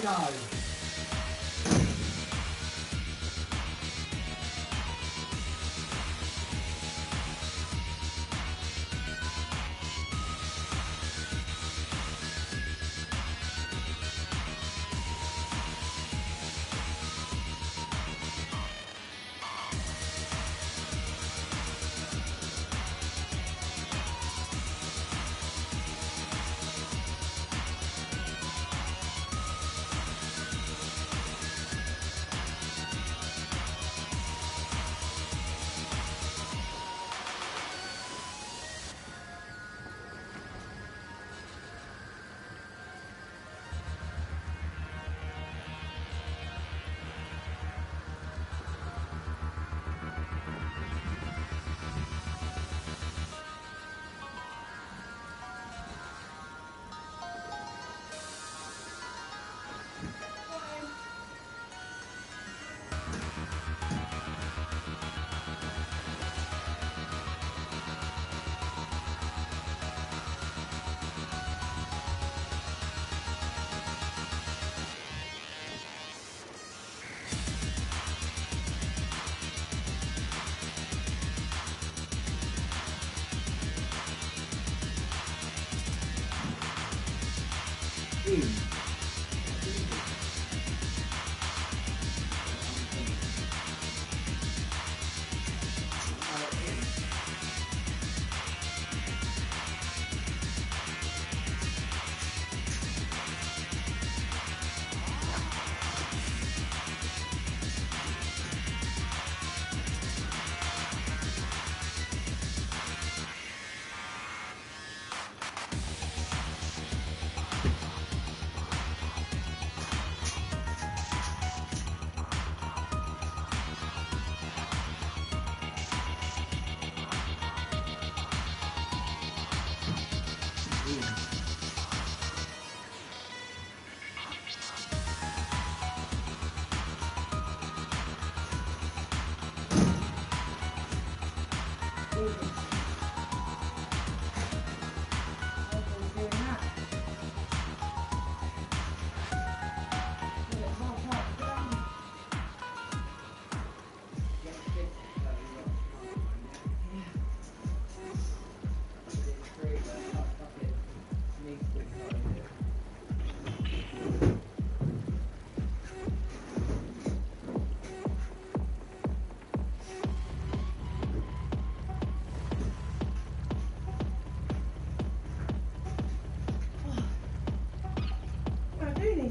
go.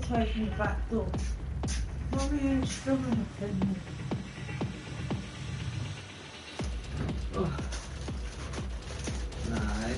To open the back door. Why are you struggling with me? Oh. Nej.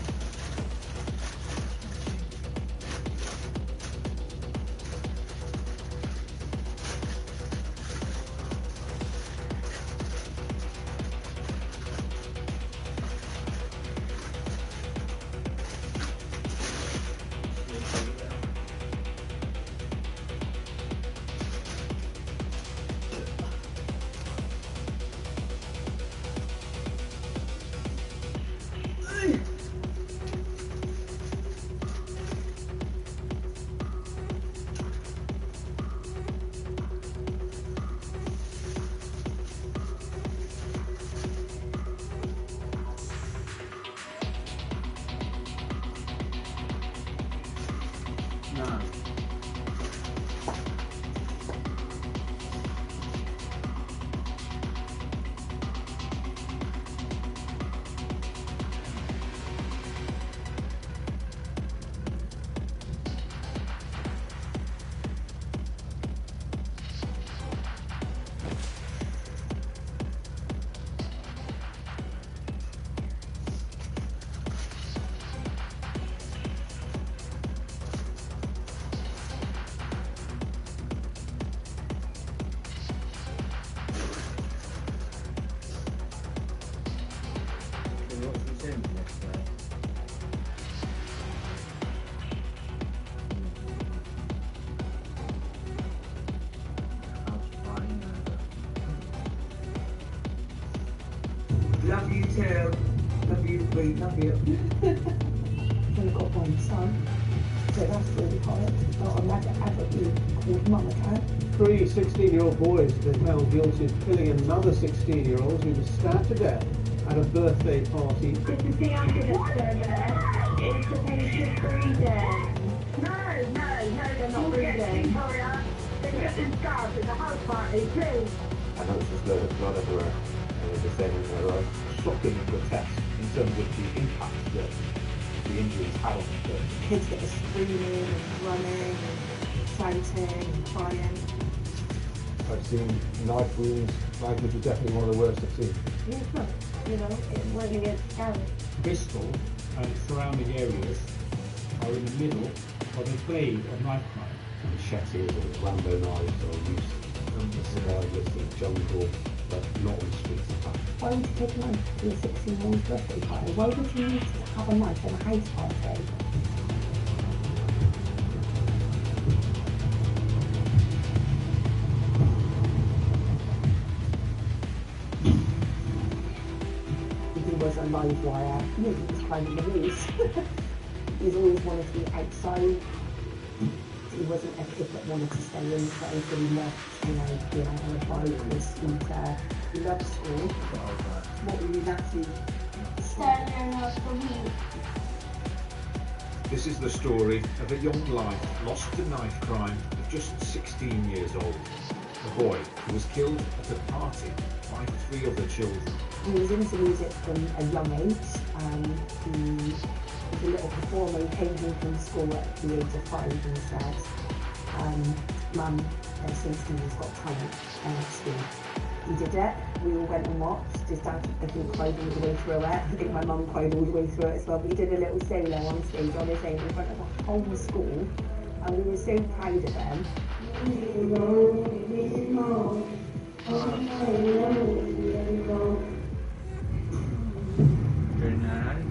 Love you too. Love you, sweet. Love you. We've got one son. So that's really hard. I've never ever been called mum again. 3 16-year-old boys have been found guilty of killing another 16-year-old who was stabbed to death at a birthday party. This is the ambulance service. It's the patient breathing. No, they're not breathing. They're getting stabbed at the house party, please. I noticed there's loads of blood everywhere, and it's the same in their life. Shocking and grotesque in terms of the impact that the injuries had on the person. Kids that are screaming and running and shouting and crying. I've seen knife wounds. Knife wounds are definitely one of the worst I've seen. Yeah, it's not, you know, it really is scary. Bristol and its surrounding areas are in the middle of a plague of knife crime. Machetes or Rambo knives are used to survive this in the jungle, but not on the streets of town. Why would you take a knife to a 16-year-old's birthday party? Why would you need to have a knife in a house party? He was a live wire. He was climbing the walls. He's always wanted to be outside. He wasn't a kid that wanted to stay inside, but he loved, you know, being out on a bike or a scooter. He loved school. What were you actually Standing there now for me. This is the story of a young life lost to knife crime at just 16 years old. A boy who was killed at a party by 3 other children. He was into music from a young age. He was a little performer. He came home from school at the age of 5 and said, Mum, since he's got talent at school. He did it. We all went and watched. His dad, I think, cried all the way through it. I think my mum cried all the way through it as well. But he did a little solo on stage on his own in front of the whole school. And we were so proud of him.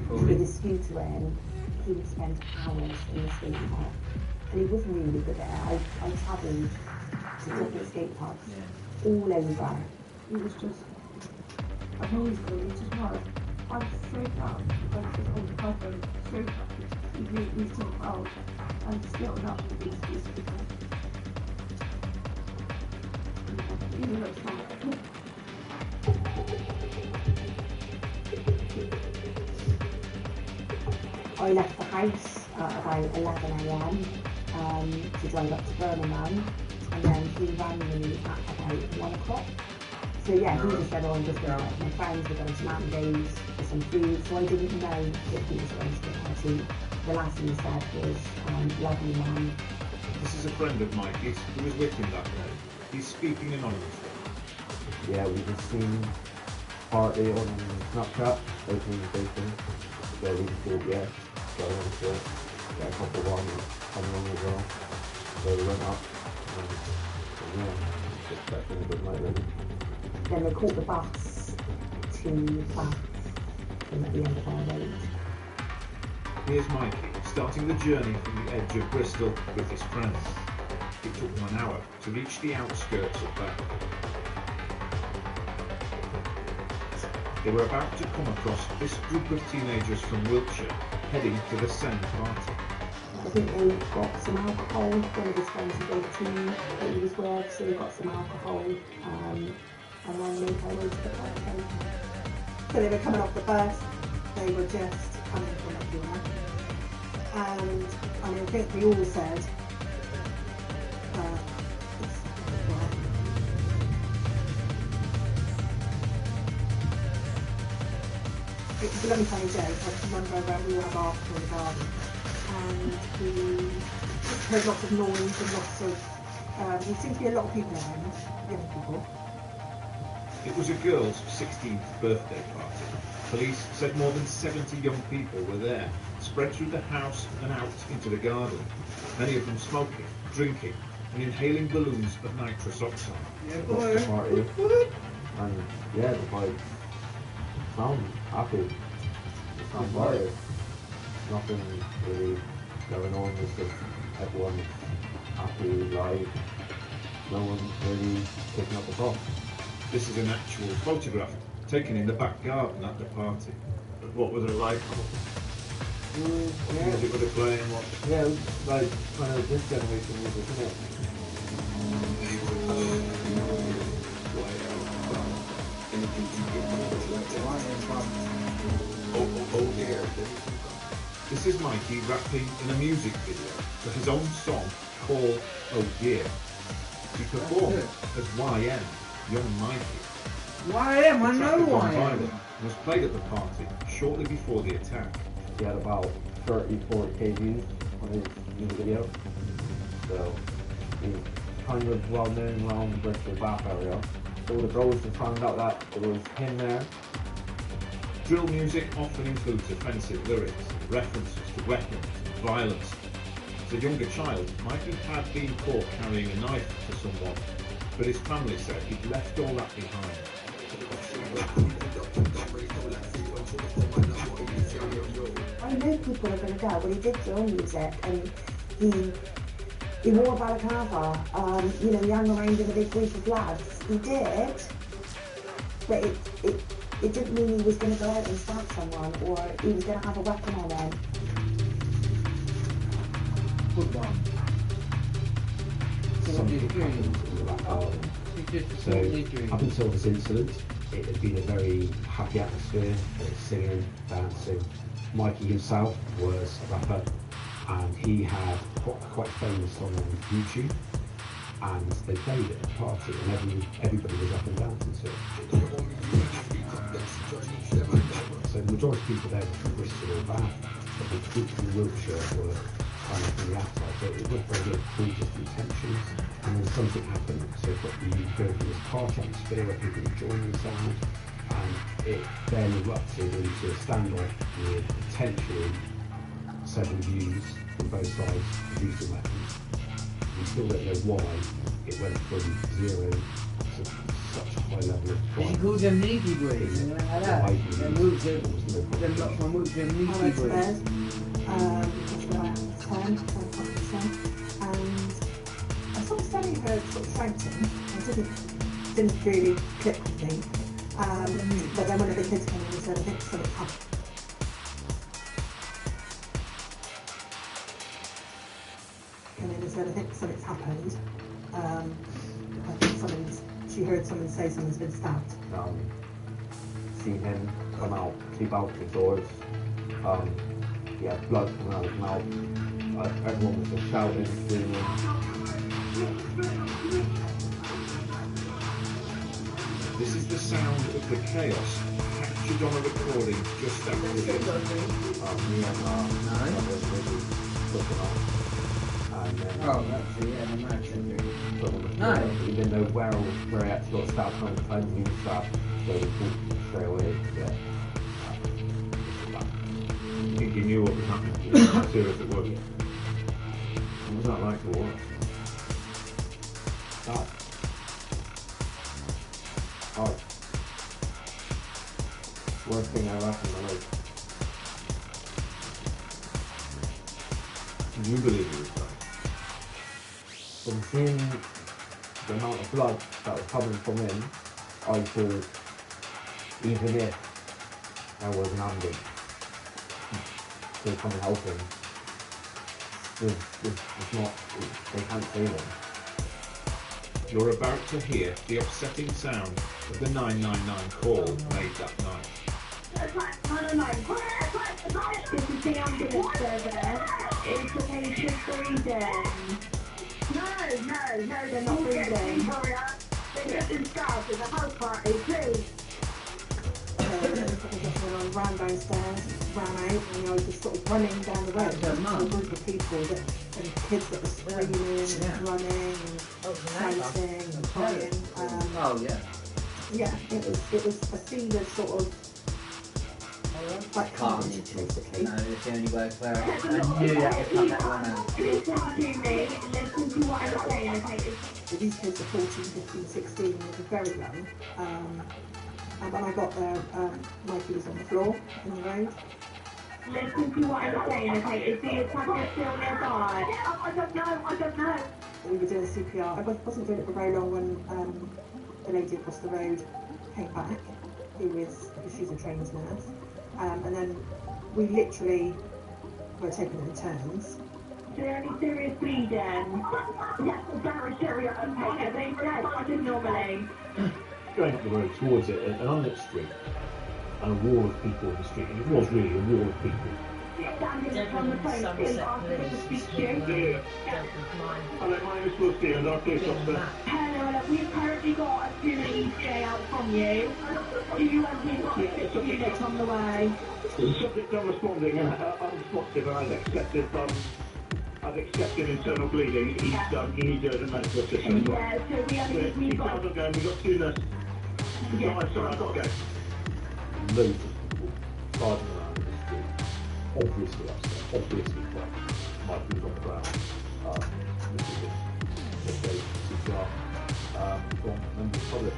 With his scooter in, he would spend hours in the skate park. And he was really good at it. I travelled to different skate parks all over. It was just amazing. It just was. I was so proud. I was just on the cover, so proud. He made me so proud. I'm still not the biggest people. Even though it's not. I left the house at about 11 AM to drive up to Birmingham, and then he rang me at about 1 o'clock. So yeah, he just said, oh, I'm just going out with my friends, we're going to Nando's for some food. So I didn't know that he was going to the party. The last thing he said was, lovely man. This is a friend of Mikey's who was with him that day. He's speaking anonymously. Yeah, we just seen party on Snapchat, opening the station. So we thought, yeah, go on to it. Get a couple of ones coming on as well. So we went up and yeah, just expecting a good night really. Then they caught the bus to Vamp at the end of our road. Here's Mikey starting the journey from the edge of Bristol with his friends. It took them an hour to reach the outskirts of Vamp. They were about to come across this group of teenagers from Wiltshire heading to the Send party. I think they got some alcohol. One of his friends who gave tea that he was with, so they got some alcohol. And then made their way to the party. So they were coming off the bus. They were just coming from everywhere. And I think we all said, it was a lovely funny day. I remember we were at after in the garden, and we heard lots of noise and lots of. There seemed to be a lot of people around, young people. It was a girl's 16th birthday party. Police said more than 70 young people were there, spread through the house and out into the garden. Many of them smoking, drinking, and inhaling balloons of nitrous oxide. Yeah, Lots of party. And yeah, the vibe sound happy. It's not party. Nothing really going on, it's just everyone's happy, live. No one's really picking up the ball. This is an actual photograph taken in the back garden at the party. What was it like? Music were they playing? What? Yeah, it was like kind of this generation music, isn't it? Oh dear. This is Mikey rapping in a music video for his own song called Oh Dear. He performed as YM, Young Mikey. YM, I The track know had gone YM. viral and was played at the party shortly before the attack. He had about 30-40k views on his music video. So he's kind of well known around the Bristol Bath area. So all the girls just found out that it was him there. Drill music often includes offensive lyrics, references to weapons and violence. As a younger child, Mikey had been caught carrying a knife to someone, but his family said he'd left all that behind. I know people are going to go. Well, he did drill music and he wore a balaclava, you know, he hung around in a big group of lads. He did, but it didn't mean he was going to go out and stab someone or he was going to have a weapon on him. Good one. So what did you do? You just So, what did you do? up until this incident, it had been a very happy atmosphere. There was singing, dancing. Mikey himself was a rapper, and he had quite famous on YouTube. And they played at the party, and everybody was up and dancing to it. So the majority of people there were from Bristol or Bath, but the people from Wiltshire were kind of from the outside. So it was very good, cool, just intentions. And then something happened, so you go from this party atmosphere where people were enjoying themselves, and it then erupted into a standoff with potentially several views from both sides producing weapons. We still don't know why it went from zero to such a high level of Did crime. you call them Needy Boys? Something like that? Them moves, them lot from Wiltshire, I Needy went to Boys. bed, around 10, 10 and I sort of suddenly heard sort of shouting. It didn't really click with me. But then one of the kids came in and said, I think something's happened. Came in and said, I think something's happened. I think she heard someone say someone's been stabbed. Seen him come out, two balcony doors. Yeah, blood coming out of his mouth. Everyone was just shouting, screaming. This is the sound of the chaos captured on a recording just after this. Me and was busy looking up. And then Oh, that's it, yeah, the match. put on the No. floor. He didn't know where he actually got stabbed from. He was stabbed, so he pulled straight away. Yeah. I think he knew what was happening. He was serious it was. What was that like to watch? That. Oh. Worst thing ever happened in my life. Can you believe he was dying? From seeing the amount of blood that was coming from him, I thought even if there was an ambulance to come and help him, it's not, they can't save him. You're about to hear the upsetting sound of the 999 call made that night. This is the ambulance service. Is the patient breathing? No, they're not breathing. They're getting stabbed at the house party, please. I ran downstairs, ran out, and I was just sort of running down the road. There was a group of people and kids that were screaming and running and shouting and crying. Oh, yeah. Yeah, it was a scene of sort of like carnage, basically. No, it's the only word for it. I knew that would come that one out. Listen to me. Listen to what I'm saying, okay? These kids are 14, 15, 16, they were very young. And when I got there, Mikey was on the floor in the road. Listen to what I'm saying, okay? Is the attacker still nearby? I don't know. We were doing CPR. I wasn't doing it for very long when the lady across the road came back, she's a trained nurse. And then we literally We're taking the turns. Is there any serious bleeding? Yes, very serious. Okay, they started normally. Going up the road towards it, an unlit street, and a wall of people in the street, and it was really a wall of people. Standing on the phone, please ask me to speak to you. Hello, my name is Lucy, and I'm police officer. Hello, we've currently got a 2-8 out from you. Do you have any units on the way? The subject unresponding and unresponsive, and I've accepted internal bleeding. He needs urgent medical assistance. Yeah, so we've got... We've got 2 nurses. Yeah. Sorry, I've got to go. Loads of people charging around in the street. Obviously upset, obviously quite. My food's on the ground. This is the day CPR from members of the public.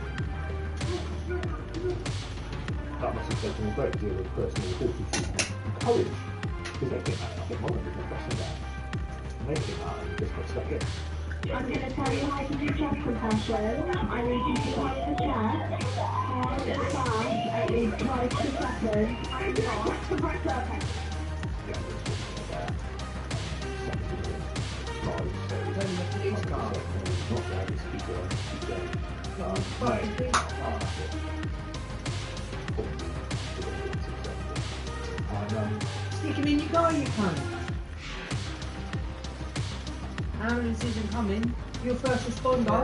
That must have taken a great deal of personal fortitude and courage, because they think that I think one of them is pressing that. And they think that and just got stuck in. I'm going to tell you how to do chest compression. I need you to hold the chest, hard and fast, at least twice per second. And not the breath surface. Stick him in your car, you cunt. Ambulance isn't coming. You're first responder.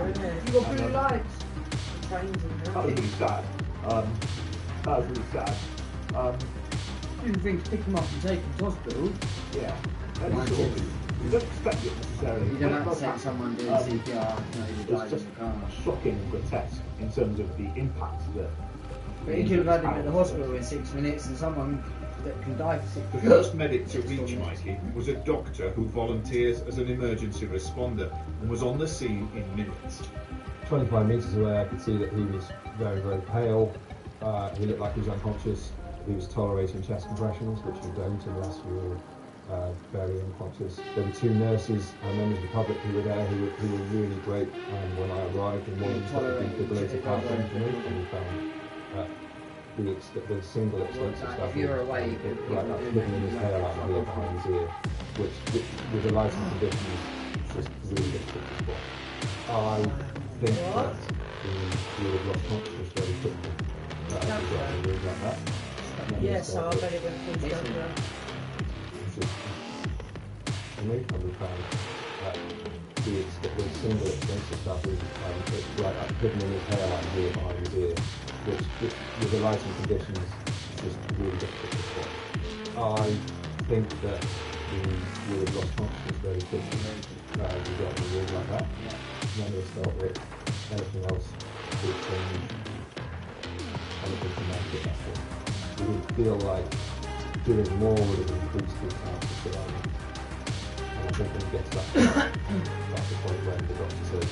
You've got blue lights. That was really sad. That was really sad. Didn't think to pick him up and take him to hospital. Yeah. You don't expect it necessarily. You don't have to take someone doing CPR. It's just shocking and grotesque in terms of the impact that. But you could have had him at the hospital in 6 minutes and someone that can die for 6 The minutes. first medic to reach Mikey was a doctor who volunteers as an emergency responder and was on the scene in minutes. 25 metres away, I could see that he was very, very pale. He looked like he was unconscious. He was tolerating chest compressions, which you don't unless you're very unconscious. There were 2 nurses and members of the public who were there who were really great when I arrived, and one of them put the defibrillator pass in for me, and we found the single extensive stuff. If you're away, like that flipping in his hair like here behind his ear, which with the lighting conditions just really difficult to spot. I think that he would have lost consciousness very quickly. If he got in a room like that. Yes, I bet it went full circular. And we found that the single extensive stuff is like putting in his hair like here behind his ear, which with the lighting conditions is just really difficult to spot. I think that he would have lost consciousness very quickly if he got in a room like that. None of us felt that anything else would change anything to make it that way. We would feel like doing more would have increased his chance of surviving. And I think when we get to that point, that's the point when the doctor says,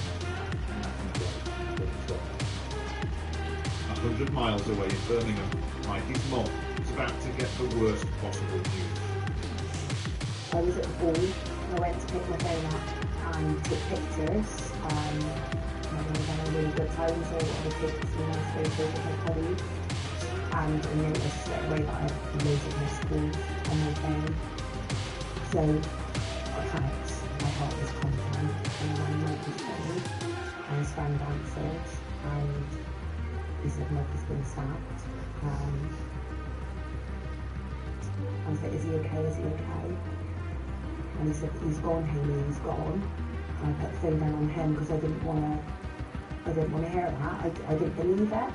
100 miles away in Birmingham, Mikey's mom was about to get the worst possible news. I was at the ball, I went to pick my phone up and took pictures. I was having a really good time, so I took some nice photos with my colleagues. And I noticed straight away that I had loads of missed calls on my phone. So I panicked, my heart was pumping, and I rang Mikey's phone, and his friend answered, and he said Mikey's been stabbed. I was like, is he okay, is he okay? And he said, he's gone, Hayley, he's gone. And I put the phone down on him because I didn't want to hear that, I didn't believe it.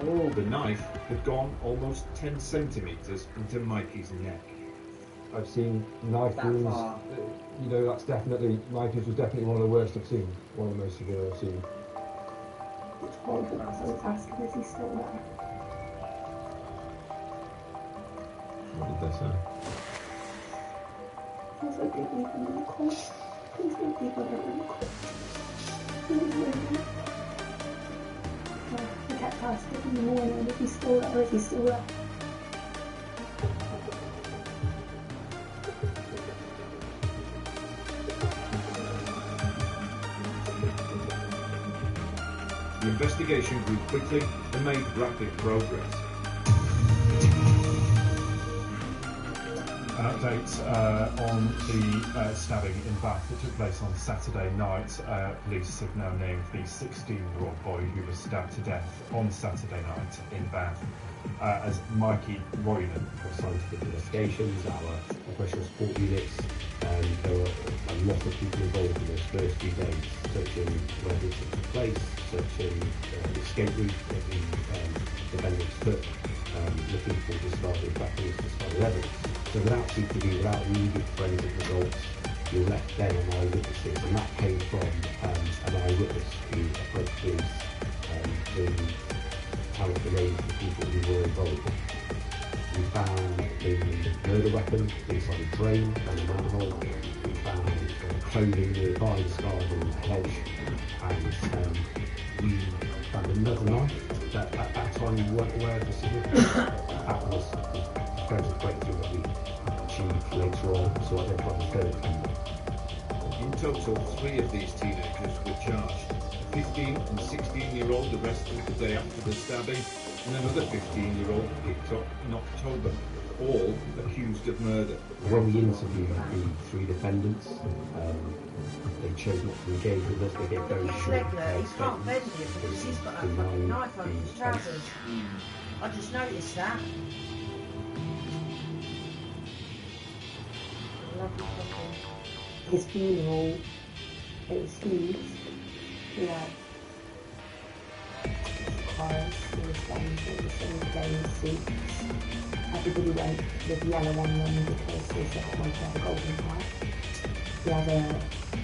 Oh, the knife had gone almost 10 centimetres into Mikey's neck. I've seen knife wounds. You know, that's definitely, Mikey's was definitely one of the worst I've seen. One of the most severe I've seen. It's horrible because I was asking, is he still there? What did they say? I was like, don't leave him in the court. Please don't leave him in the court. Please leave him. I kept asking in the morning if he's still there, if he's still there. The investigation grew quickly and made rapid progress. An update on the stabbing in Bath that took place on Saturday night. Police have now named the 16-year-old boy who was stabbed to death on Saturday night in Bath as Mikey Roynan. Our scientific investigations, our operational support units, there were a lot of people involved in those first few days, searching where this took place, searching the escape route that the defendants took, looking for discarded weapons, discarded evidence. So without CCTV, without immediate forensic results, you're left then on eyewitnesses, and that came from an eyewitness who approached police to tell us the names of the people who were involved. We found the murder weapon inside a drain and a manhole. We found clothing nearby, discarded in a hedge, and we found another knife that at that time we weren't aware of the significance. That was the further breakthrough that we achieved later on, so identified the third offender. In total, 3 of these teenagers were charged. A 15 and 16-year-old arrested the day after the stabbing, and another 15-year-old picked up in October, all accused of murder. When we interviewed the 3 defendants, they chose not to engage with us. They gave very short He can't bend it because he's got a fucking knife on his trousers. I just noticed that. Lovely fucking. His funeral, it was huge. He had cars, he was going to the same day suits. Everybody went with yellow on them because they said they wanted to have a golden tie.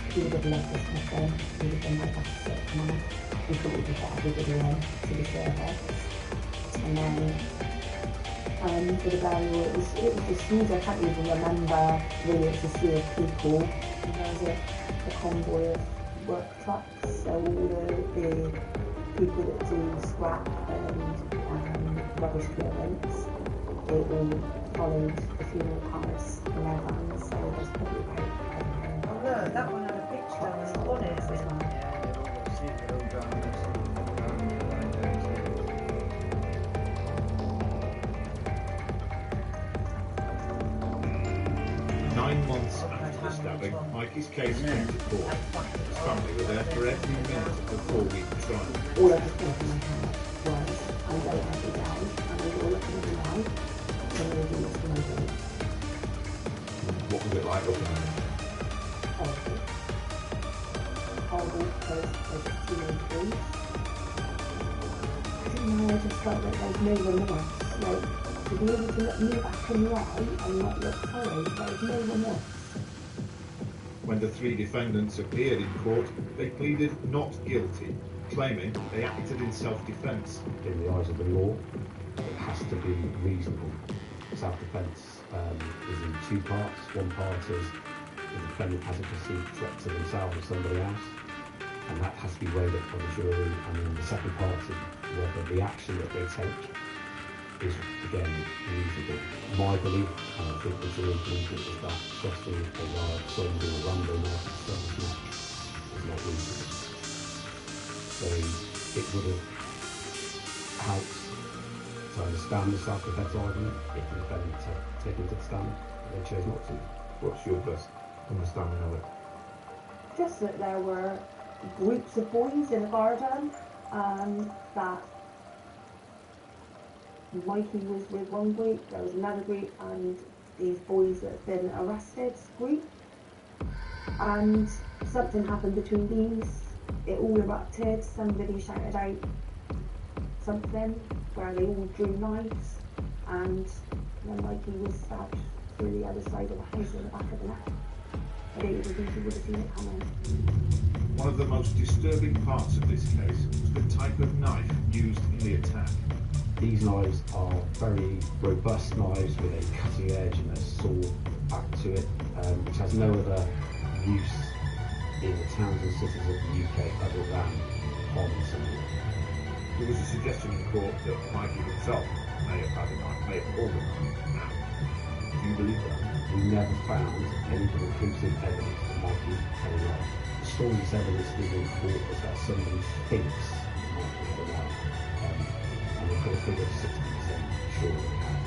He would have left us nothing. He would have been like a sick man. We thought we could get everybody in to the service. And then for the burial, it was just huge. I can't even remember really. It's a sea of people. And there was a convoy of work trucks. So all the people that do scrap and rubbish clearance, they all followed the funeral cars in their vans. So there's probably about Look, that one had a picture on the bonnet as well. Yeah, they've all got secret dramas. 9 months after the stabbing, Mikey's case came to court. His family were there for every minute of the 4-week trial. all I could think in my head was, I'm going every day, and we all looking at the light, and we're doing this for my day. What was it like looking at him? Horrible. Horrible, because there's teenage boys. I don't know, I just felt that there's no remorse. Like, to be able to look me back in the eye and not look sorry, there's no remorse. When the 3 defendants appeared in court, they pleaded not guilty, claiming they acted in self-defence. In the eyes of the law, it has to be reasonable. Self-defence is in 2 parts. One part is the defendant has a perceived threat to themselves or somebody else, and that has to be weighed up by the jury. And then the second part is whether the action that they take is, again, reasonable. My belief, and I think the jury believes it, is that trusting a wild friend in a random service match is not reasonable. So it would have helped to understand the self-defence argument if the defendant had taken to the stand, but they chose not to. What's your best understanding of it? Just that there were groups of boys in a garden, that Mikey was with one group, there was another group, and these boys that had been arrested group, and something happened between these. It all erupted, somebody shouted out something where they all drew knives, and then Mikey was stabbed through the other side of the house in the back of the neck. I don't even think he would have seen it coming. One of the most disturbing parts of this case was the type of knife used in the attack. These knives are very robust knives with a cutting edge and a sword back to it, which has no other use in the towns and cities of the UK other than on something. There was a suggestion in court that Mikey himself may have had a knife, may have pulled a knife. Now, do you believe that? We never found any conclusive evidence that Mikey had a knife. The strongest evidence within court was that somebody thinks Mikey had a knife, and we've got a figure of 60% sure that he had.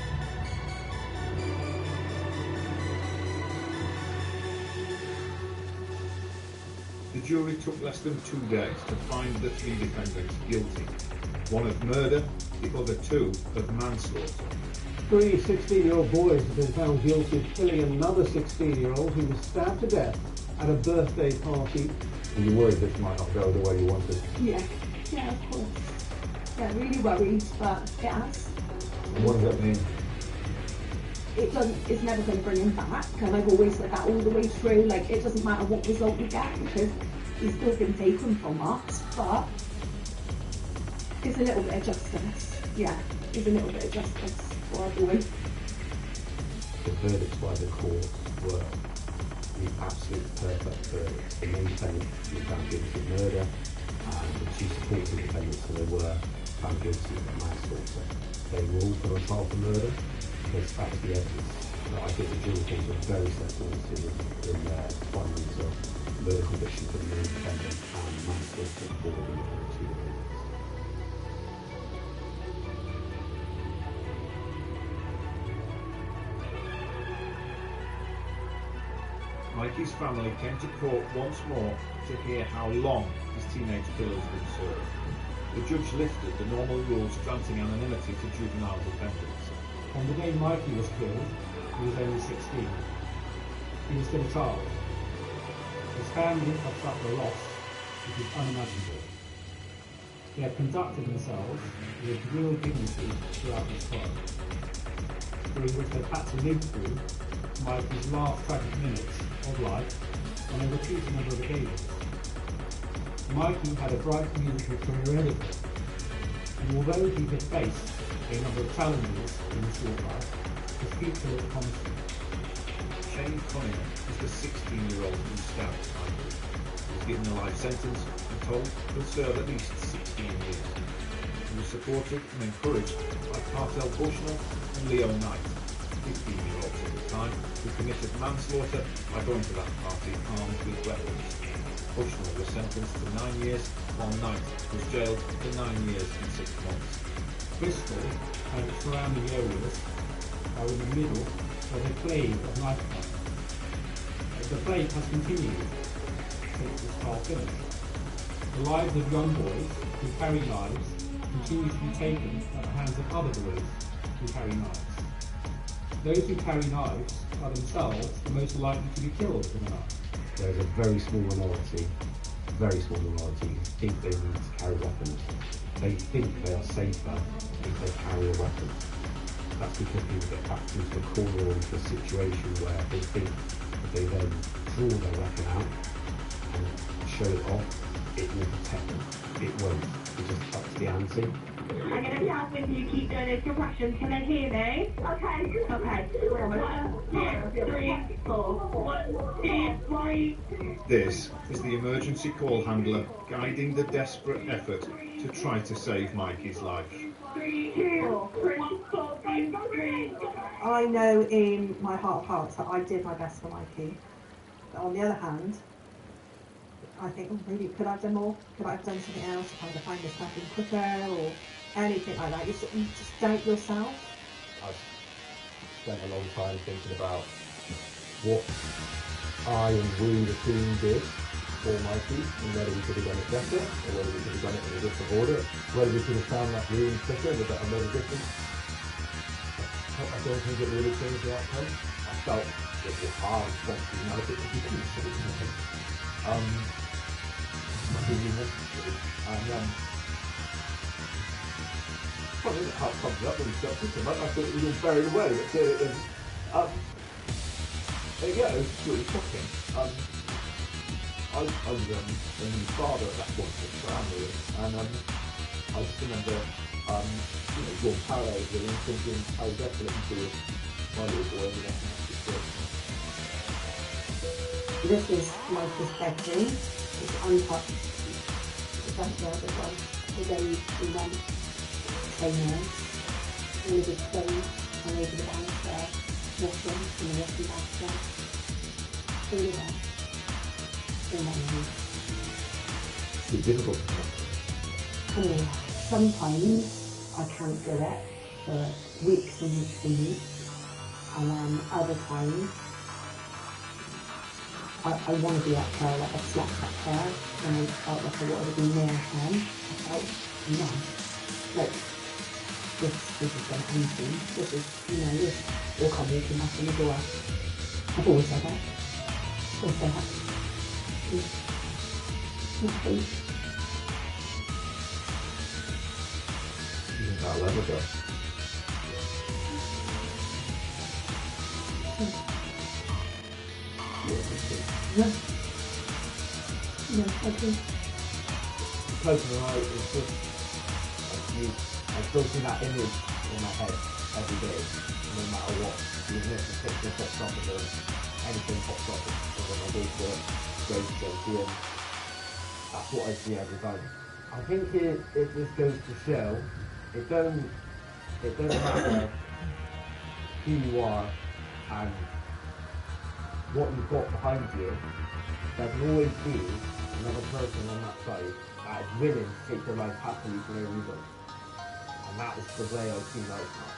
jury took less than 2 days to find the 3 defendants guilty, one of murder, the other 2 of manslaughter. 3 16-year-old boys have been found guilty of killing another 16-year-old who was stabbed to death at a birthday party. And you're worried this might not go the way you wanted? Yeah, yeah, of course. Yeah, really worried, but it has. And what does that mean? It doesn't, it's never going to bring him back, and I've always said that all the way through. Like, it doesn't matter what result we get because he's still been taken from us, but it's a little bit of justice. Yeah, it's a little bit of justice for our boy. The verdicts by the court were the absolute perfect verdict. The main defendant was found guilty of murder, and the 2 supporting defendants, so they were found guilty of manslaughter. They were all put on trial for murder. Because that's the evidence. I think the jury things were very sensitive in their findings of murder conviction for the main defendant and manslaughter for the other 2 defendants. Mikey's family came to court once more to hear how long his teenage killers would serve. The judge lifted the normal rules granting anonymity to juvenile defendants. On the day Mikey was killed, he was only 16. He was still a child. His family had suffered a loss which is unimaginable. They had conducted themselves with real dignity throughout this trial, during which they had to live through Mikey's last tragic minutes of life on a repeated number of occasions. Mikey had a bright musical career ahead of him, and although he had faced a number of challenges in his short life, his future looked promising. Shane Cunningham is the 16-year-old who stabbed Mikey. He was given a life sentence and told he'll serve at least 16 years. He was supported and encouraged by Cartel Bushnell and Leo Knight, 15-year-olds at the time, who committed manslaughter by going to that party armed with weapons. Bushnell was sentenced to 9 years, while Knight was jailed for 9 years and 6 months. Bristol and its surrounding areas are in the middle of a plague of knife crime. The plague has continued since this trial finished. The lives of young boys who carry knives continue to be taken at the hands of other boys who carry knives. Those who carry knives are themselves the most likely to be killed with a knife. There's a very small minority who think they need to carry weapons. They think they are safer if they carry a weapon. That's because people get backed into a corner or into a situation where they think if they then draw their weapon out and show it off, it will protect them. It won't. It just ups the ante. I'm going to shout with you, keep doing it to Russian. Can they hear me? Okay. Okay. 1, 2, 3, 4. 1, 2, 3. This is the emergency call handler guiding the desperate effort to try to save Mikey's life. 3, 2, 4, 5, 3. I know in my heart of hearts that I did my best for Mikey. But on the other hand, I think, oh, maybe could I have done more? Could I have done something else? Kind of find this happen quicker or anything like that? You just doubt yourself. I've spent a long time thinking about what I and we, the team, did for Mikey, and whether we could have done it better, or whether we could have done it in a different order, whether we could have found that room quicker, would that have made a difference? I don't think it really changed the outcome. I felt it was hard responsibility, you couldn't say anything. And probably the heart comes up when you start thinking about it. I thought it was all buried away, but clearly it isn't. Yeah, it was really shocking. I was a new father at that point with family, and I just remember, your parallels with him, thinking how desolate he was, my little boy, and the next This is Mikey's bedroom. It's untouched. It's upstairs as well. The day we went 10 years. All of his clothes hung over the banister, washing in the washing basket. All of that. All memories. It's difficult. Oh, sometimes I can't do it for weeks and weeks and weeks. And then other times I want to be up there, like I slept up there, and I felt like I wanted to be near him. I felt numb. Like, this is going to end soon. This is, this will come walking up in the door. I've always said that. Still say that. Nothing. You think that'll ever go? Yes. Yes, I do. Closing the eye is just, I still see that image in my head every day, no matter what. Even if the picture pops up or anything pops up, or when I go to see him, that's what I see every time. I think it just goes to show, it don't matter who you are and what you've got behind you, there can always be another person on that side that is willing to take their life happily for no reason. And that is the way I see life now.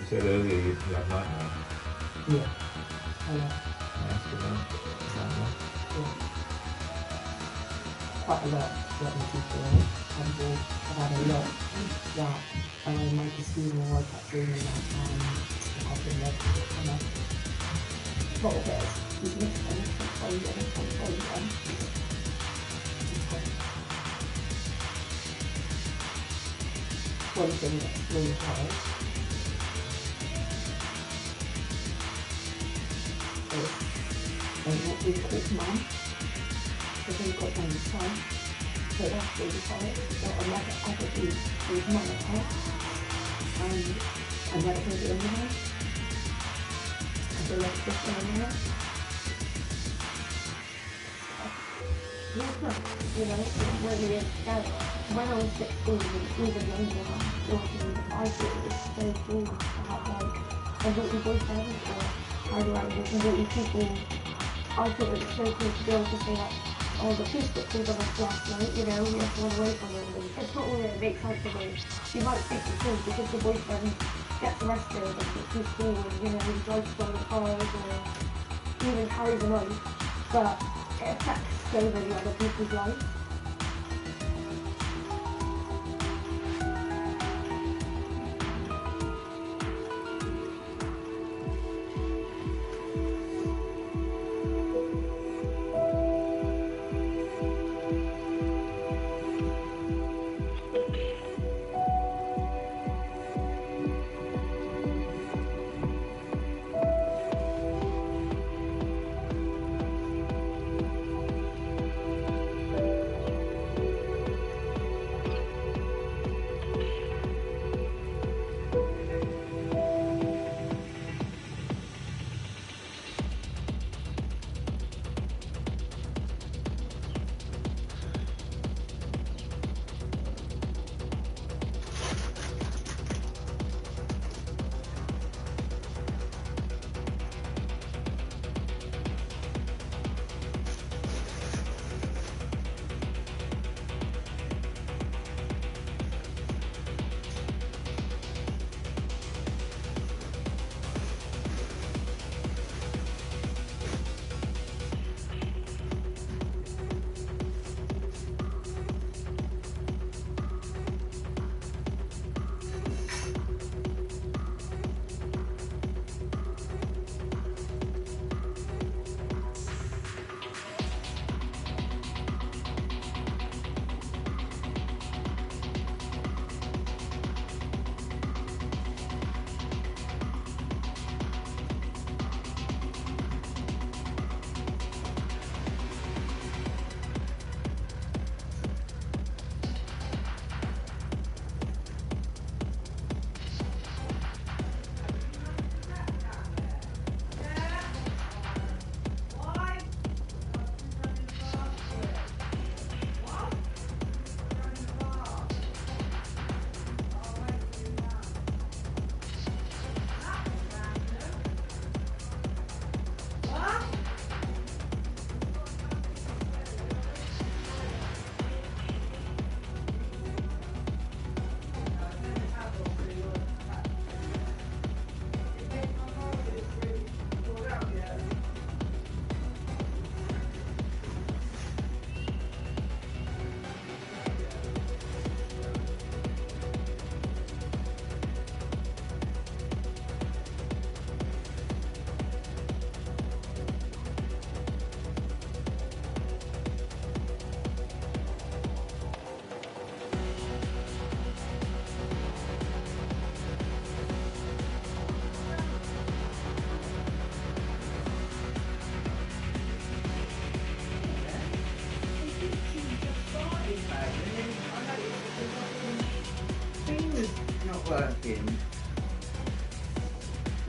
You said earlier you had nightmares. Yeah. I know. That's good, nightmares. Yeah. Quite a lot, let me keep it I've had a lot that my casino I kept dreaming that I've been there and a lot of it is mixed and one thing that's really hard is what we call mum. So we've got one son, so that's really hard. So I never ever do with mum at all. I never do it in the house. I do like this in the house. It really is. When I was 16 and even younger, I thought it was so cool to have like a naughty boyfriend or how do I naughty people. I thought it was so cool to be able to say like, oh, the police got called on us last night, we have to run away from them. And it's not all that it makes sense to me. You might think it's cool because the boyfriend gets arrested and he's cool and he drives on the cars or even carries them on, but it affects so many other people's lives.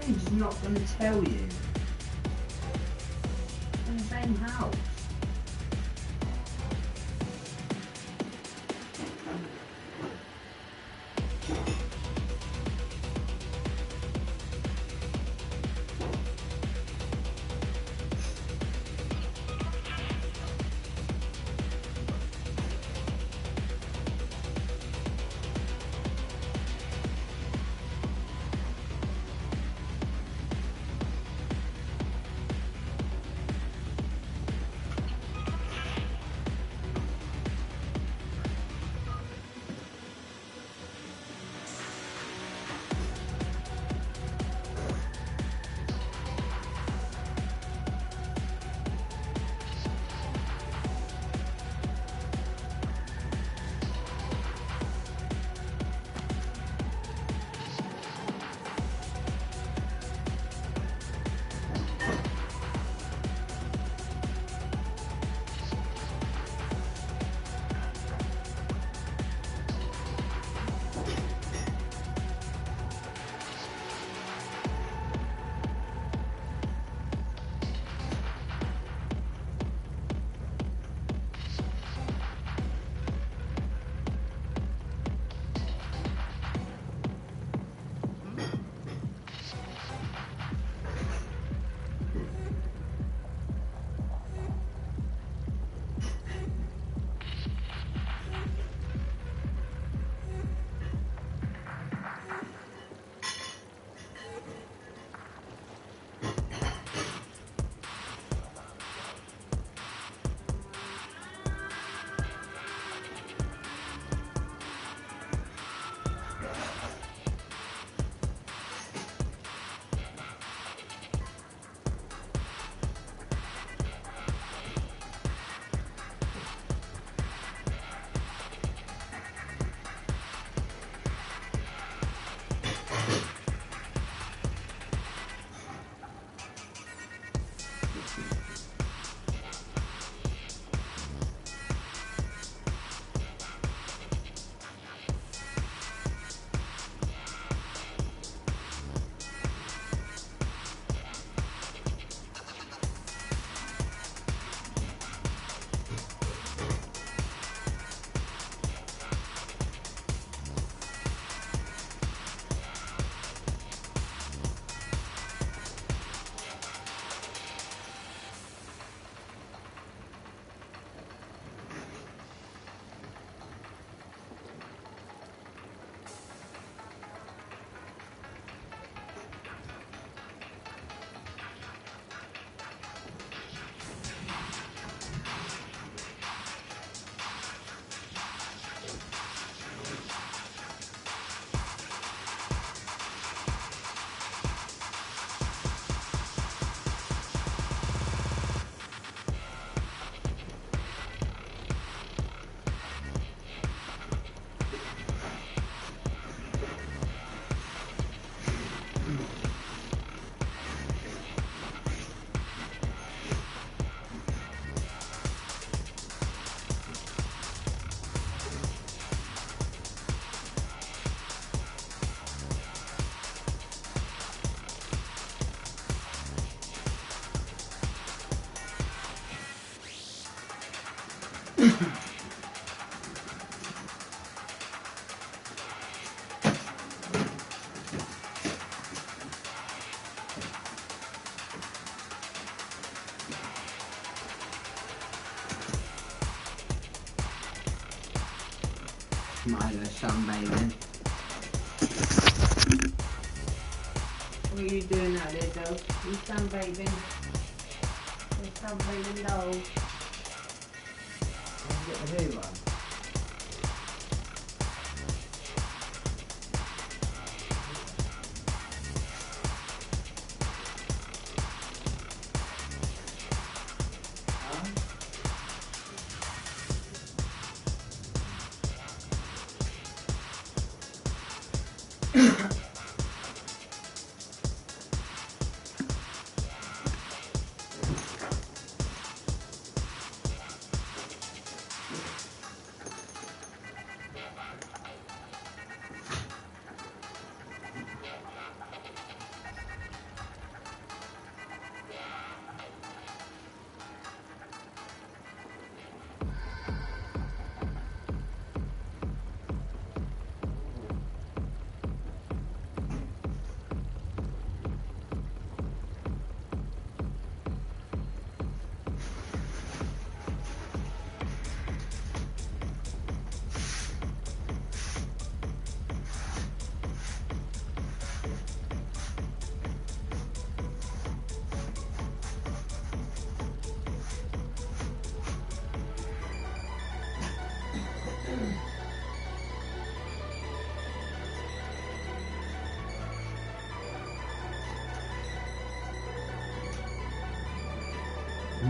I'm just not going to tell you. In the same house. Milo sunbathing. What are you doing out there, dog? You sunbathing? You're sunbathing, dog. Get the new one.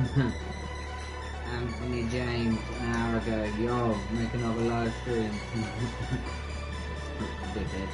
Anthony James an hour ago, yo, make another live stream. Dickhead.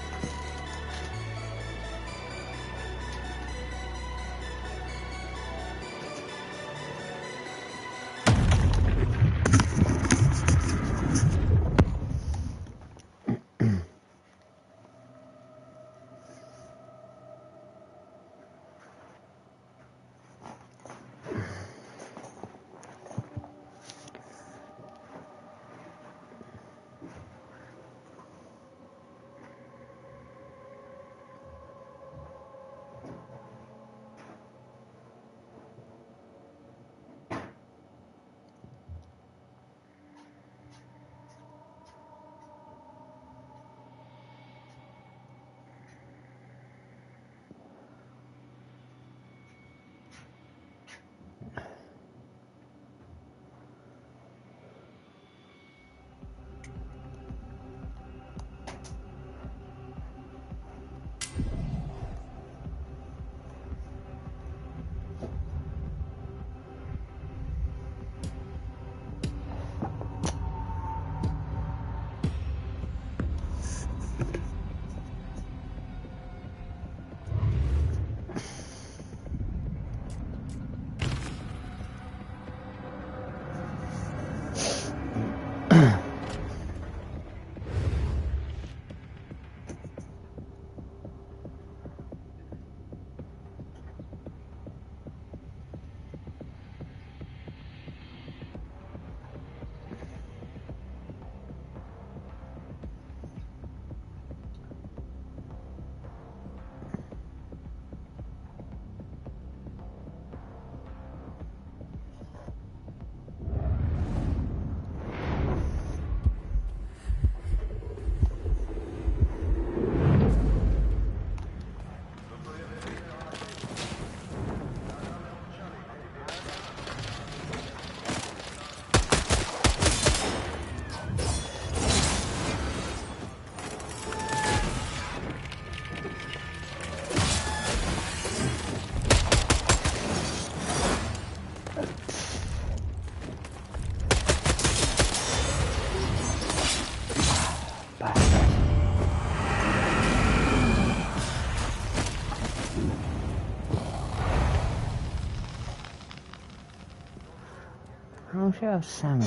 I'm sure Sammy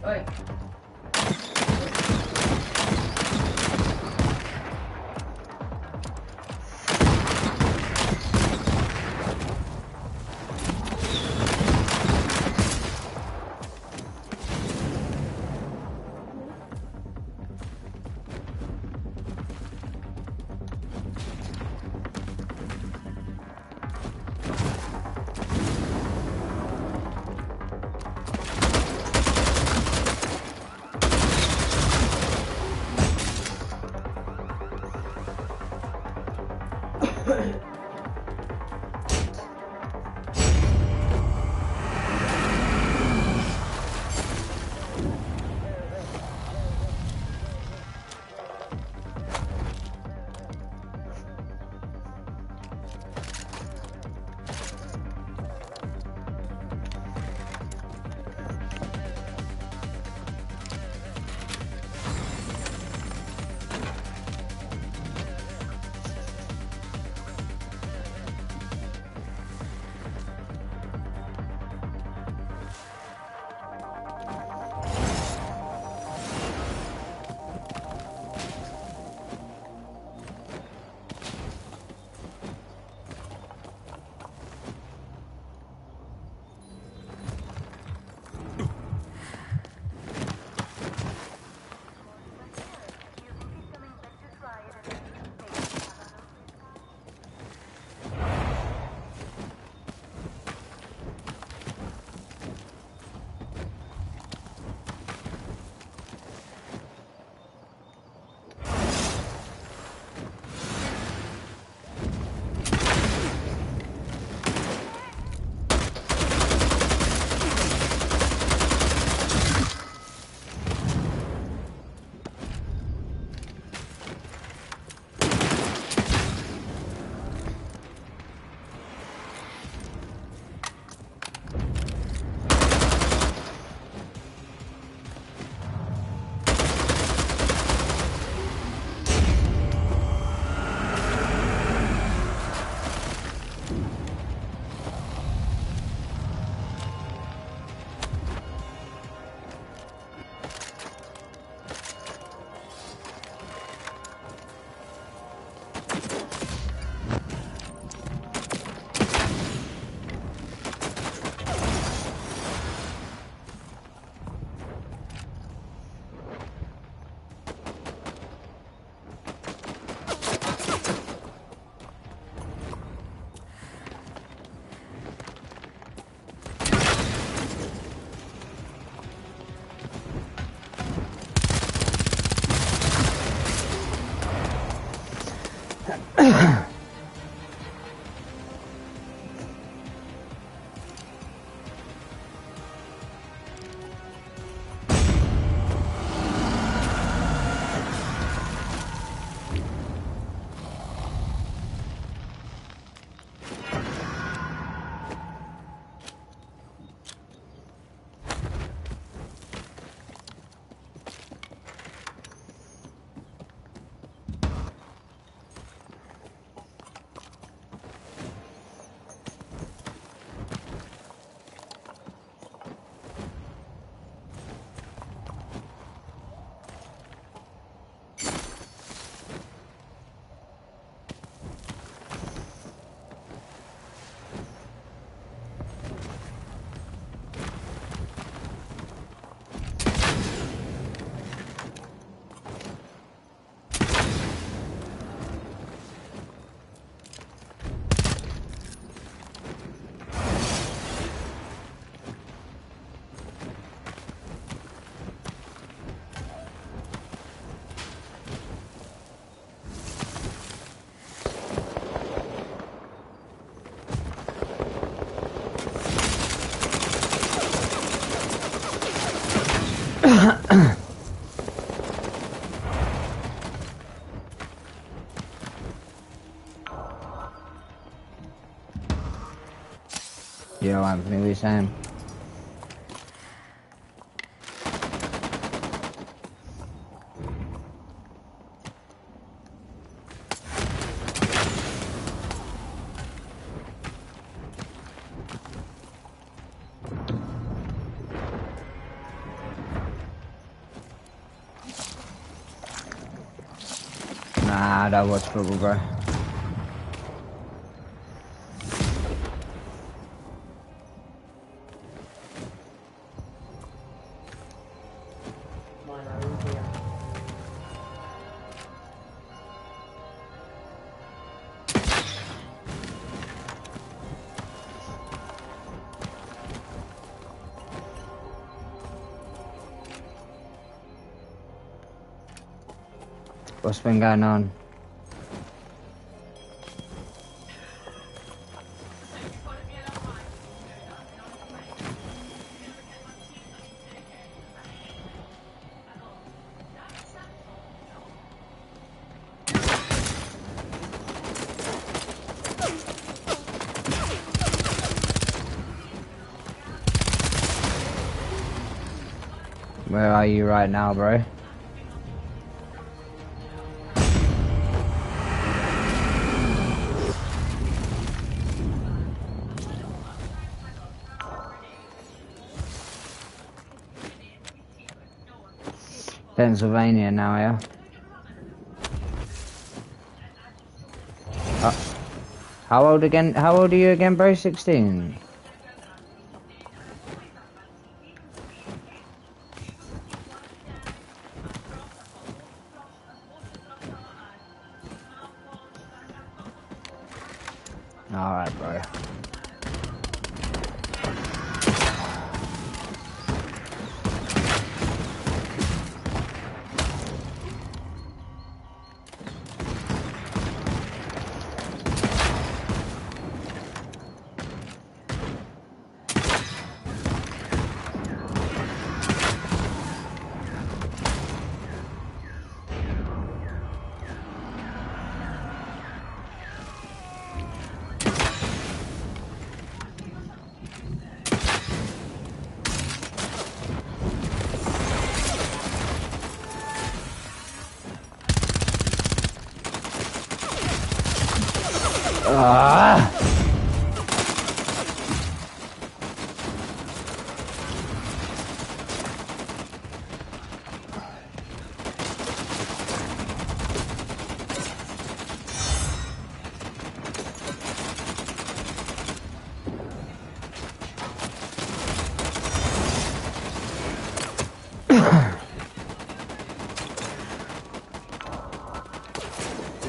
Oi. Yo, Anthony, what are you saying? Nah, that was football, bro. What's been going on? Where are you right now, bro? Pennsylvania now, yeah? How old again? How old are you again, bro? 16? Alright, bro.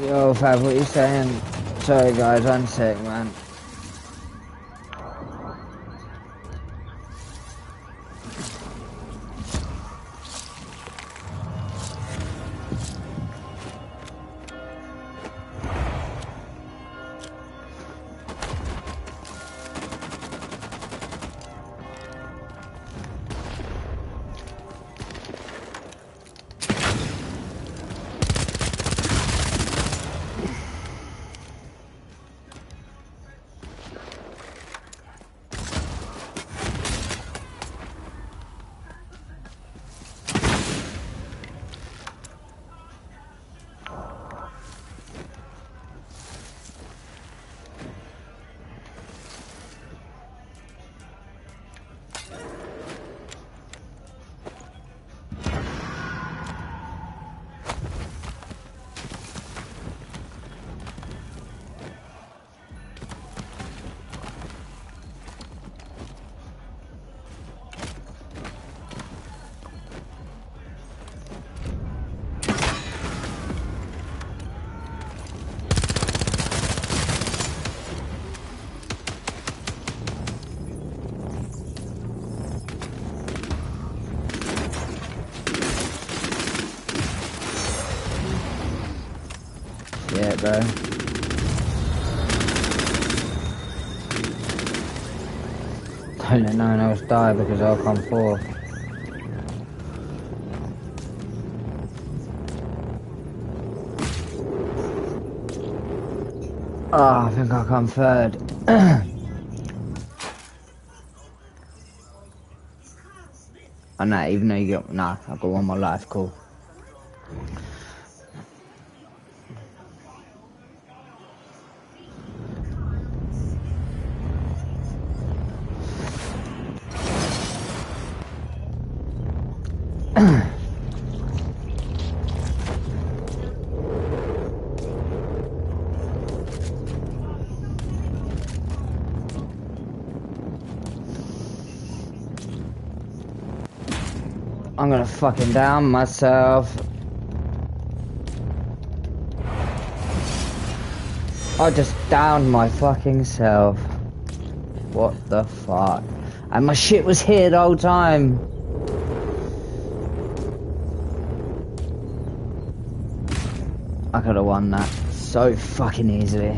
Yo, Fab, what you saying? Sorry guys, 1 sec, man. bro. Don't let no one else die because I'll come fourth. Oh, I think I'll come third. Oh no, even though you get... Nah, I've got one more life, cool. I'm gonna fucking down myself. I just downed my fucking self. What the fuck? And my shit was here the whole time. I could have won that so fucking easily.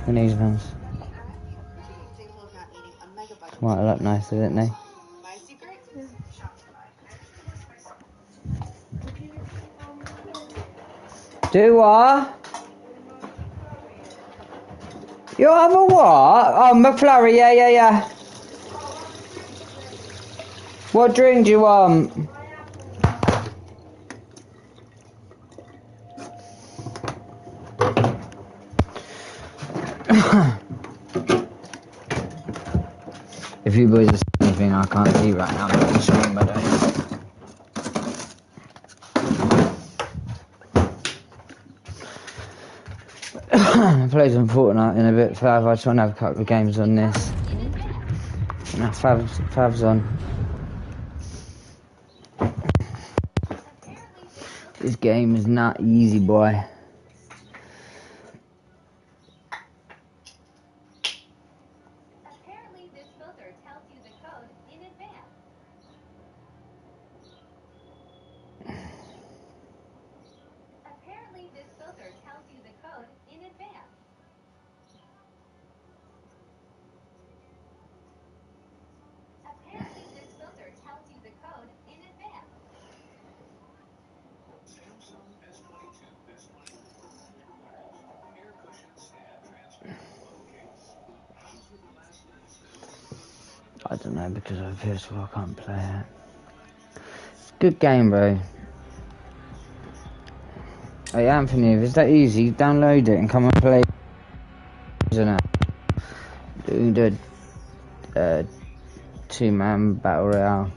And these ones. Might look nicer, didn't they? Do what? You have a what? Oh, McFlurry, yeah. What drink do you want? If you boys are saying anything I can't see right now, I'm just remember that. I play some Fortnite in a bit, Fav. I just want to have a couple of games on this. Nah, Fav's on. This game is not easy, boy. I don't know, because of this, so I can't play it. It's a good game, bro. Hey, Anthony, if it's that easy, download it and come and play. Isn't it? Doing the two-man battle royale.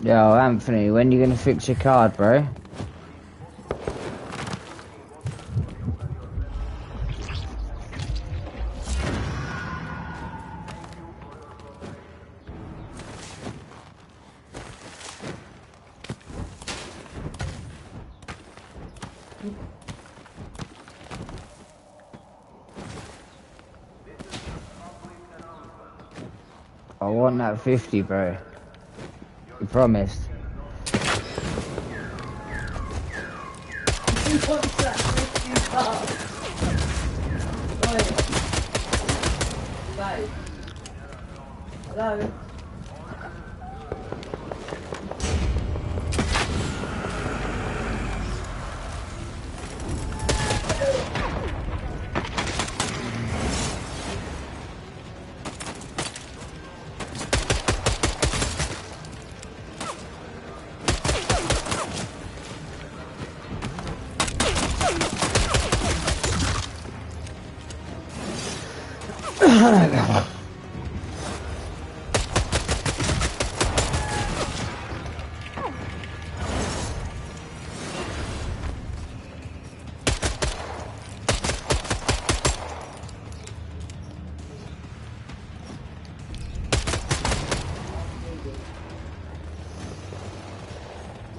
Yo, Anthony, when you gonna fix your card, bro? I want that 50, bro. You promised. Who wants that 50 bucks? Right. Hello?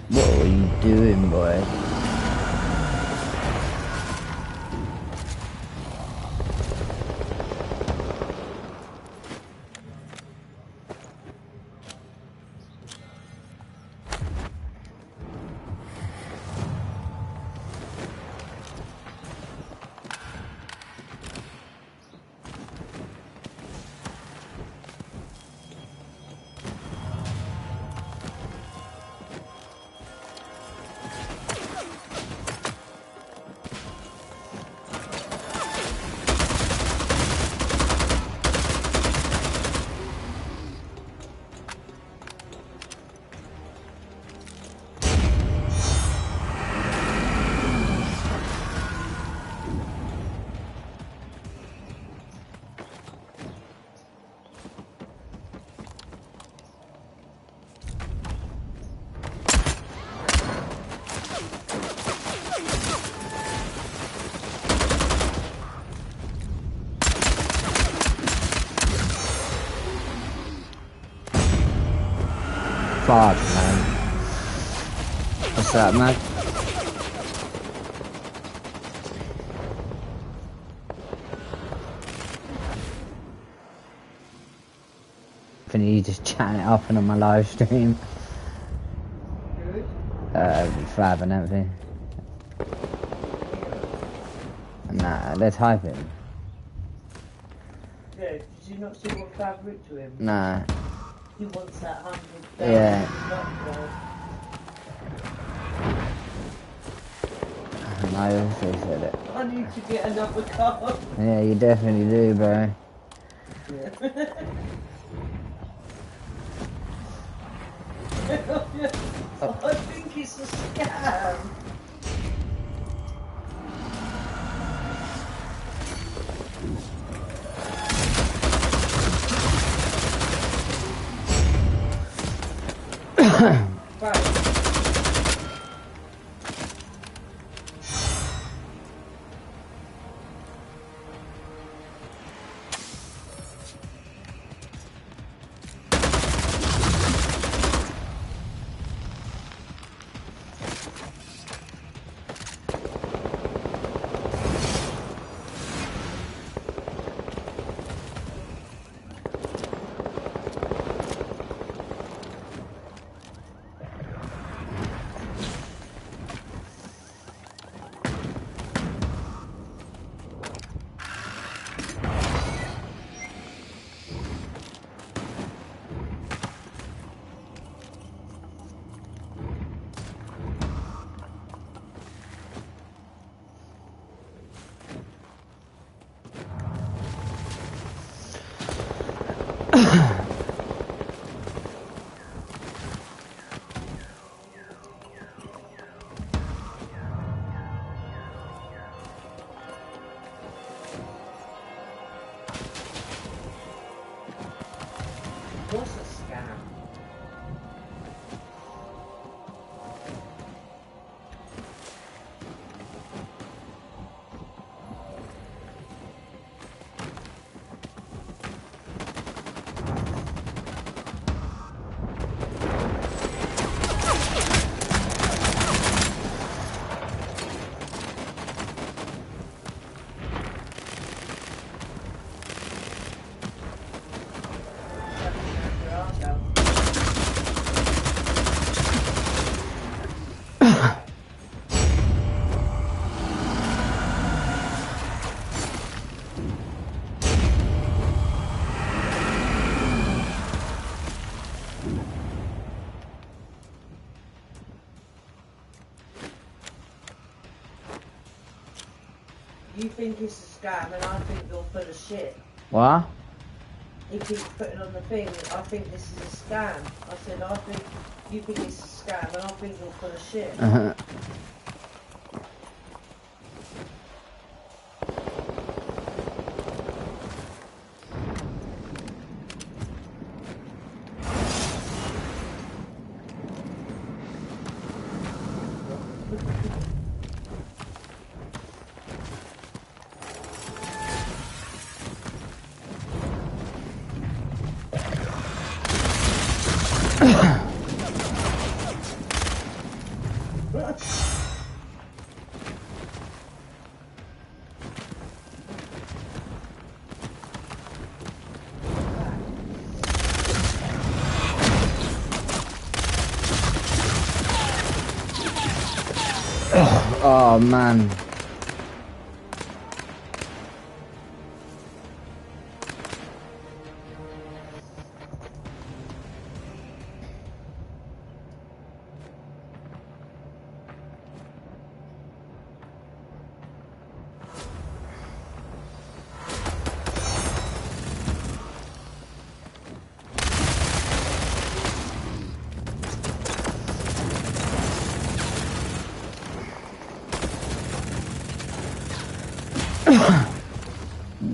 What are you doing, boy? Fuck, man. What's that, man? Anthony, you just chatting it up and on my live stream. Fab and everything. Nah, they're typing. Yeah, did you not see what Fab wrote to him? Nah. He wants that 100,000. Yeah. I also said it. I need to get another car. Yeah, you definitely do, bro. Yeah. I think it's a scam. Right. think it's a scam, and I think you're full of shit. What? He keeps putting on the thing, I think this is a scam. I said, I think you think it's a scam, and I think you're full of shit. Oh man.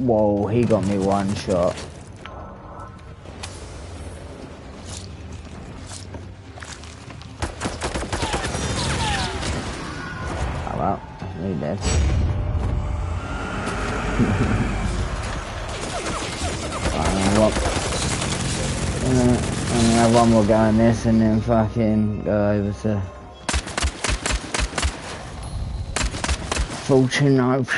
Whoa, he got me one shot. Oh well, he dead. I'm gonna have one more go in this and then fucking go over to Fortune Hope.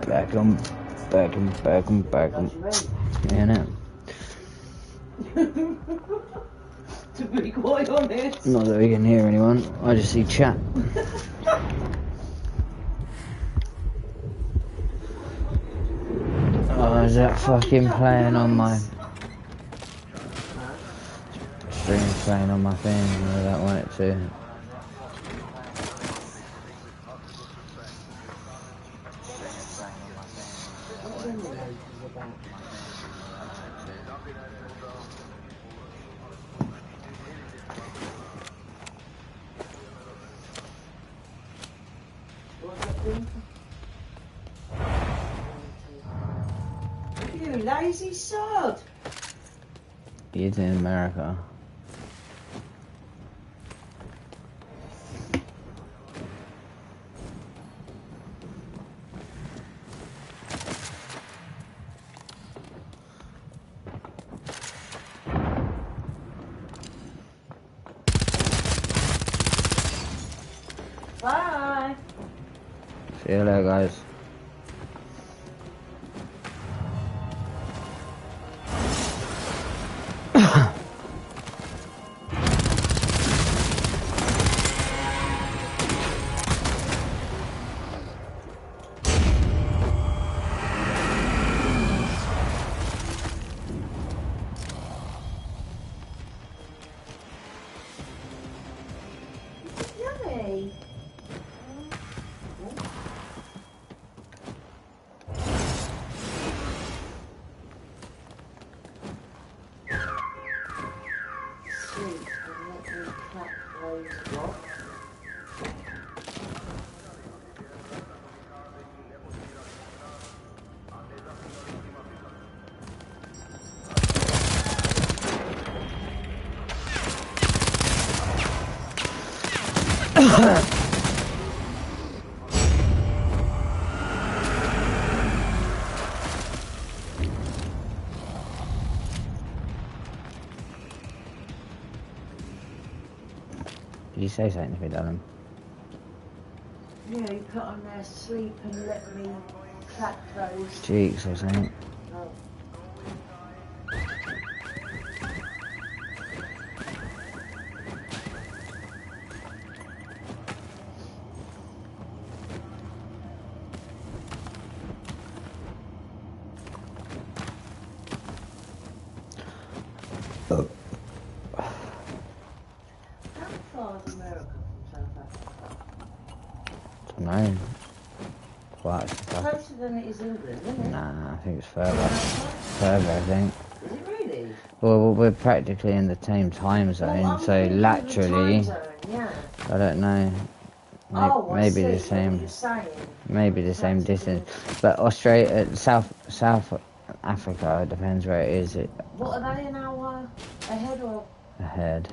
Back 'em. Yeah, no. To be quite honest. Not that we can hear anyone, I just see chat. Oh, is that fucking playing on my stream? Playing on my thing. I don't want it to. You lazy sod. He's in America. Bye. See you later, guys. Yummy. Sweet, and let me crack those rocks. Did you say something to me, darling? Yeah, you put on there sleep and let me clap those. Cheeks or something? Oh. How far is America from South Africa? No. Quite Closer than it is England, isn't it? Nah, I think it's further. Further, I think. Is it really? Well, we're practically in the same time zone, Well, I'm so thinking of the laterally, time zone, yeah. I don't know. Oh, I Maybe see the what same. you're saying. Maybe the same Practically. distance, but Australia, South Africa, it depends where it is. What are they an hour ahead or? Ahead.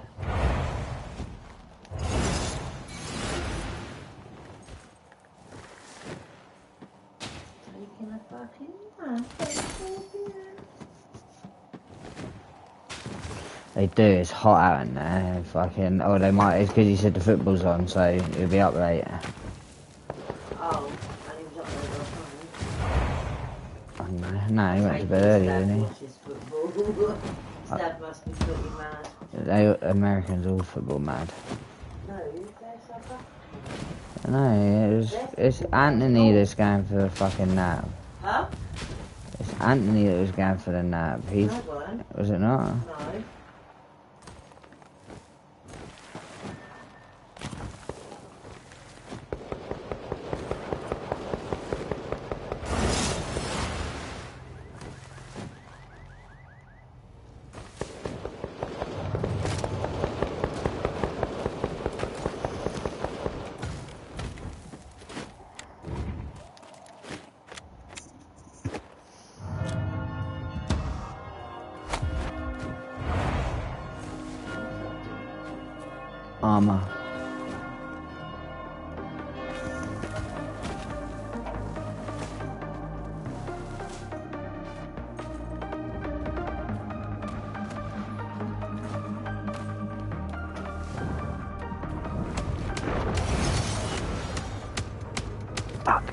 Taking a fucking nap. They do. It's hot out in there. Fucking. Oh, they might. It's because you said the football's on, so you'll be up late. Oh, and he was up there last night. No, he went to bed early, didn't he? Watches football. His dad must be pretty mad. They Americans all football mad. No, they're South African. No, it's Anthony that's going for the fucking nap. Huh? It's Anthony that was going for the nap. He's No, it weren't. was it not? No. Armor. Fuck.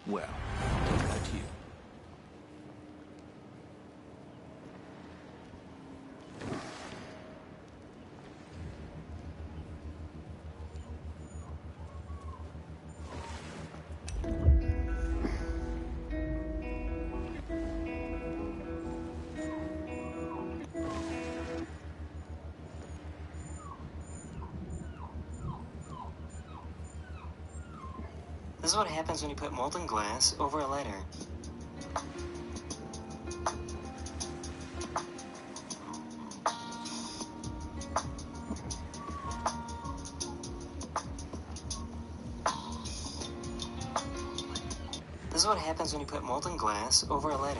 Well, what about you? This is what happens when you put molten glass over a lighter. This is what happens when you put molten glass over a lighter.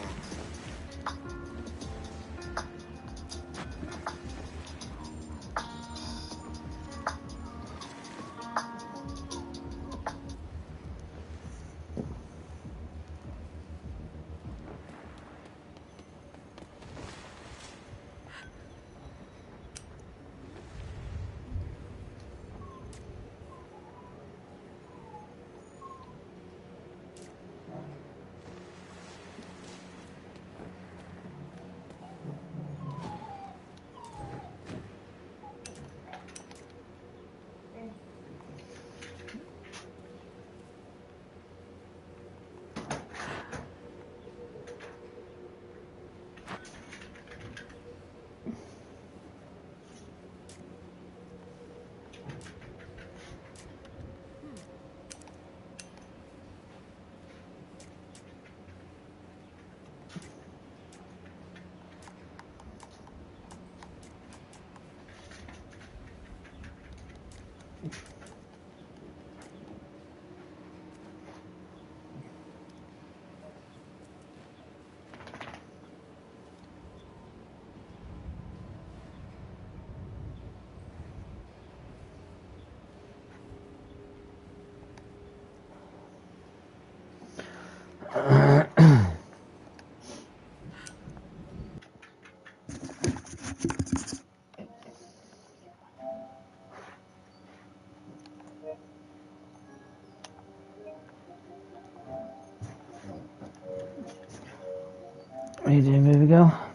What are you doing, baby girl?